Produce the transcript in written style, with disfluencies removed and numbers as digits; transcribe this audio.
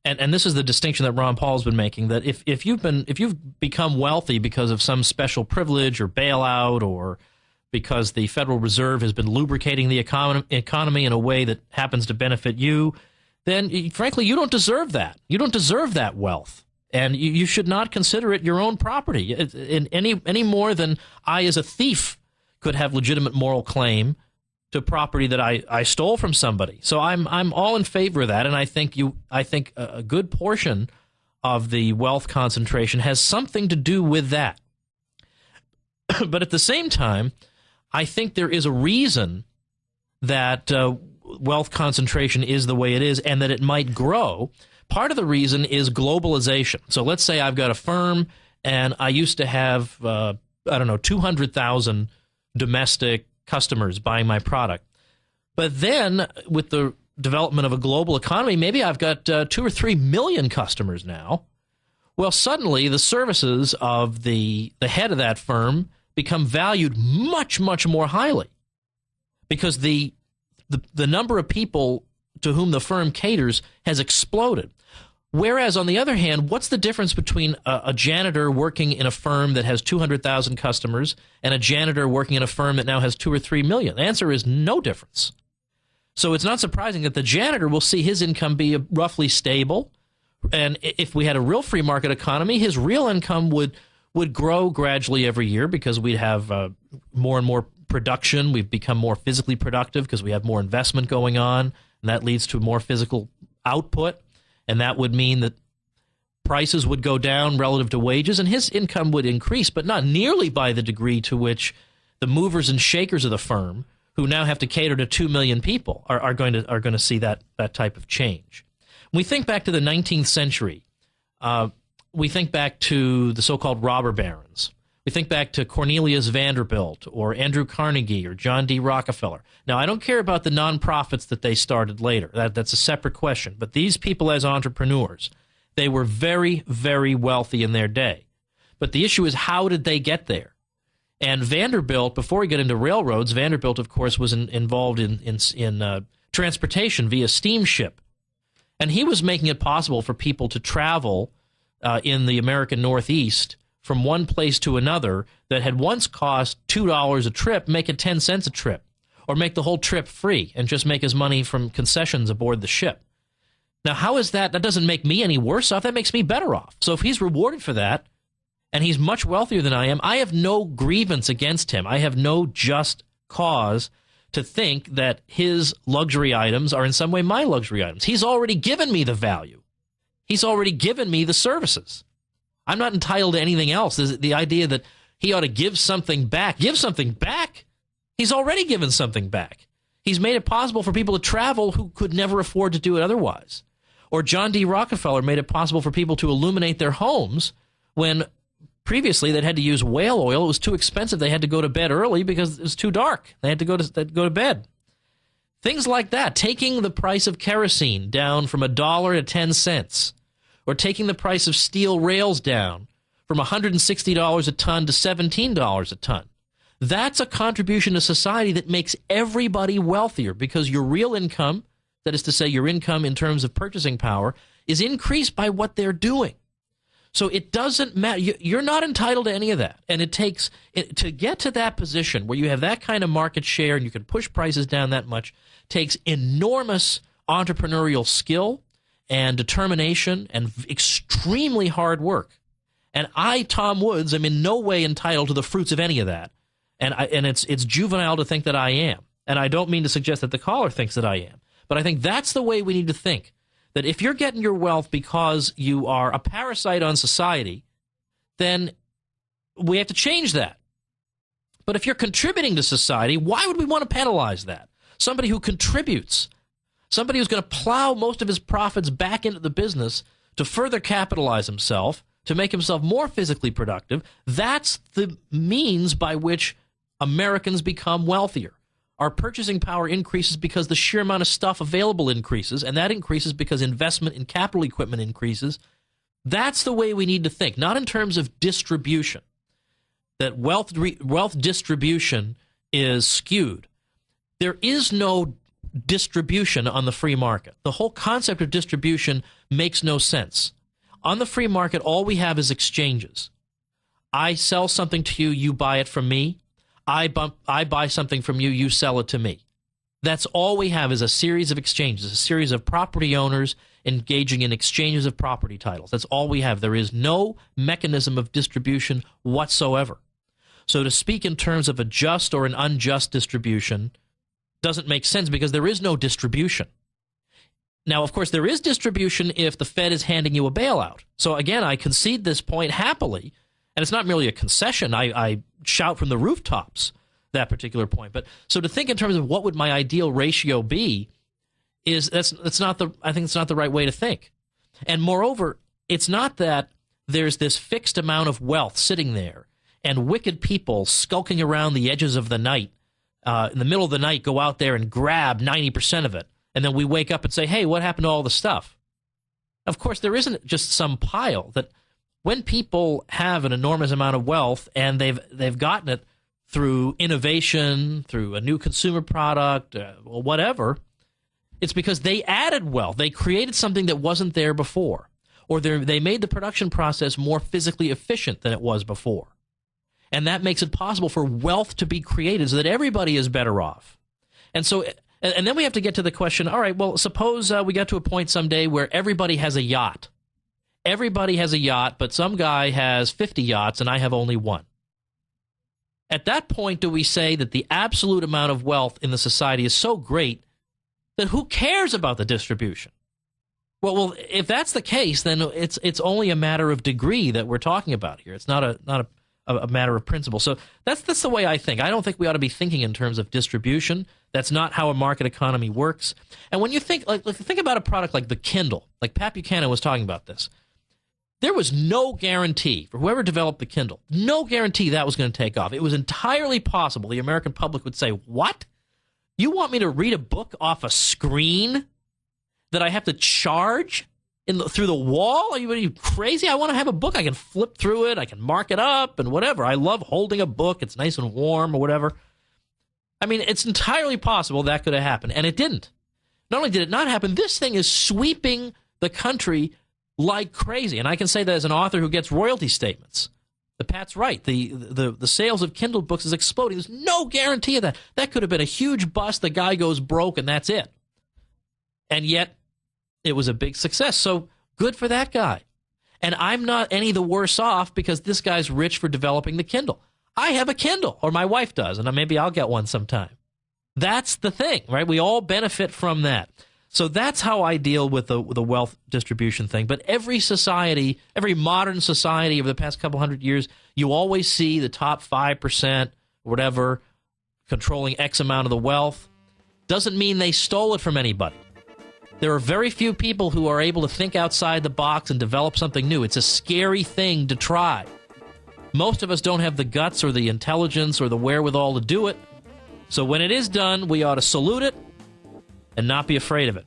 and this is the distinction that Ron Paul's been making, that if you've become wealthy because of some special privilege or bailout, or because the Federal Reserve has been lubricating the economy in a way that happens to benefit you, then frankly you don't deserve that. You don't deserve that wealth, and you should not consider it your own property in any more than I, as a thief, could have legitimate moral claim to property that I stole from somebody. So I'm all in favor of that, and I think a good portion of the wealth concentration has something to do with that. But at the same time, I think there is a reason that wealth concentration is the way it is, and that it might grow. Part of the reason is globalization. So let's say I've got a firm, and I used to have 200,000 domestic customers buying my product. But then with the development of a global economy, maybe I've got 2 or 3 million customers now. Well, suddenly the services of the head of that firm become valued much, much more highly, because the number of people to whom the firm caters has exploded. Whereas, on the other hand, what's the difference between a janitor working in a firm that has 200,000 customers and a janitor working in a firm that now has 2 or 3 million? The answer is no difference. So it's not surprising that the janitor will see his income be roughly stable. And if we had a real free market economy, his real income would grow gradually every year, because we'd have more and more production. We've become more physically productive because we have more investment going on, and that leads to more physical output. And that would mean that prices would go down relative to wages, and his income would increase, but not nearly by the degree to which the movers and shakers of the firm, who now have to cater to 2 million people, are going to see that type of change. When we think back to the 19th century, we think back to the so-called robber barons. We think back to Cornelius Vanderbilt or Andrew Carnegie or John D. Rockefeller. Now, I don't care about the nonprofits that they started later. That's a separate question. But these people as entrepreneurs, they were very, very wealthy in their day. But the issue is, how did they get there? And Vanderbilt, before he got into railroads, Vanderbilt, of course, was involved in transportation via steamship. And he was making it possible for people to travel in the American Northeast from one place to another that had once cost $2 a trip, make it 10 cents a trip, or make the whole trip free and just make his money from concessions aboard the ship. Now, how is that? That doesn't make me any worse off. That makes me better off. So if he's rewarded for that, and he's much wealthier than I am, I have no grievance against him. I have no just cause to think that his luxury items are in some way my luxury items. He's already given me the value. He's already given me the services. I'm not entitled to anything else. The idea that he ought to give something back. Give something back? He's already given something back. He's made it possible for people to travel who could never afford to do it otherwise. Or John D. Rockefeller made it possible for people to illuminate their homes when previously they'd had to use whale oil. It was too expensive. They had to go to bed early because it was too dark. They had to go to bed. Things like that. Taking the price of kerosene down from $1 to 10 cents. Or taking the price of steel rails down from $160 a ton to $17 a ton. That's a contribution to society that makes everybody wealthier, because your real income, that is to say your income in terms of purchasing power, is increased by what they're doing. So it doesn't matter. You're not entitled to any of that. And it takes, to get to that position where you have that kind of market share and you can push prices down that much, takes enormous entrepreneurial skill and determination and extremely hard work. And I, Tom Woods, am in no way entitled to the fruits of any of that. And it's juvenile to think that I am. And I don't mean to suggest that the caller thinks that I am. But I think that's the way we need to think. That if you're getting your wealth because you are a parasite on society, then we have to change that. But if you're contributing to society, why would we want to penalize that? Somebody who contributes, somebody who's going to plow most of his profits back into the business to further capitalize himself, to make himself more physically productive, that's the means by which Americans become wealthier. Our purchasing power increases because the sheer amount of stuff available increases, and that increases because investment in capital equipment increases. That's the way we need to think, not in terms of distribution, that wealth distribution is skewed. There is no distribution on the free market. The whole concept of distribution makes no sense. On the free market, all we have is exchanges. I sell something to you, you buy it from me. I buy something from you, you sell it to me. That's all we have is a series of exchanges, a series of property owners engaging in exchanges of property titles. That's all we have. There is no mechanism of distribution whatsoever. So to speak in terms of a just or an unjust distribution doesn't make sense because there is no distribution. Now, of course, there is distribution if the Fed is handing you a bailout. So again, I concede this point happily, and it's not merely a concession. I shout from the rooftops that particular point. But so to think in terms of what would my ideal ratio be I think it's not the right way to think. And moreover, it's not that there's this fixed amount of wealth sitting there and wicked people skulking around the edges of the night, in the middle of the night, go out there and grab 90% of it. And then we wake up and say, hey, what happened to all the stuff? Of course, there isn't just some pile. That when people have an enormous amount of wealth and they've gotten it through innovation, through a new consumer product, or whatever, it's because they added wealth. They created something that wasn't there before. Or they made the production process more physically efficient than it was before. And that makes it possible for wealth to be created so that everybody is better off. And so, and then we have to get to the question, all right, well, suppose we got to a point someday where everybody has a yacht. Everybody has a yacht, but some guy has 50 yachts and I have only one. At that point, do we say that the absolute amount of wealth in the society is so great that who cares about the distribution? Well, if that's the case, then it's only a matter of degree that we're talking about here. It's not a matter of principle. So that's the way I think. I don't think we ought to be thinking in terms of distribution. That's not how a market economy works. And when you think about a product like the Kindle, like Pat Buchanan was talking about this, there was no guarantee for whoever developed the Kindle, no guarantee that was going to take off. It was entirely possible the American public would say, what? You want me to read a book off a screen that I have to charge through the wall? Are you crazy? I want to have a book. I can flip through it. I can mark it up and whatever. I love holding a book. It's nice and warm or whatever. I mean, it's entirely possible that could have happened, and it didn't. Not only did it not happen, this thing is sweeping the country like crazy. And I can say that as an author who gets royalty statements. Pat's right. The sales of Kindle books is exploding. There's no guarantee of that. That could have been a huge bust. The guy goes broke, and that's it. And yet, it was a big success. So good for that guy. And I'm not any the worse off because this guy's rich for developing the Kindle. I have a Kindle, or my wife does, and maybe I'll get one sometime. That's the thing, right? We all benefit from that. So that's how I deal with the wealth distribution thing. But every society, every modern society over the past couple hundred years, you always see the top 5%, whatever, controlling X amount of the wealth. Doesn't mean they stole it from anybody. There are very few people who are able to think outside the box and develop something new. It's a scary thing to try. Most of us don't have the guts or the intelligence or the wherewithal to do it. So when it is done, we ought to salute it and not be afraid of it.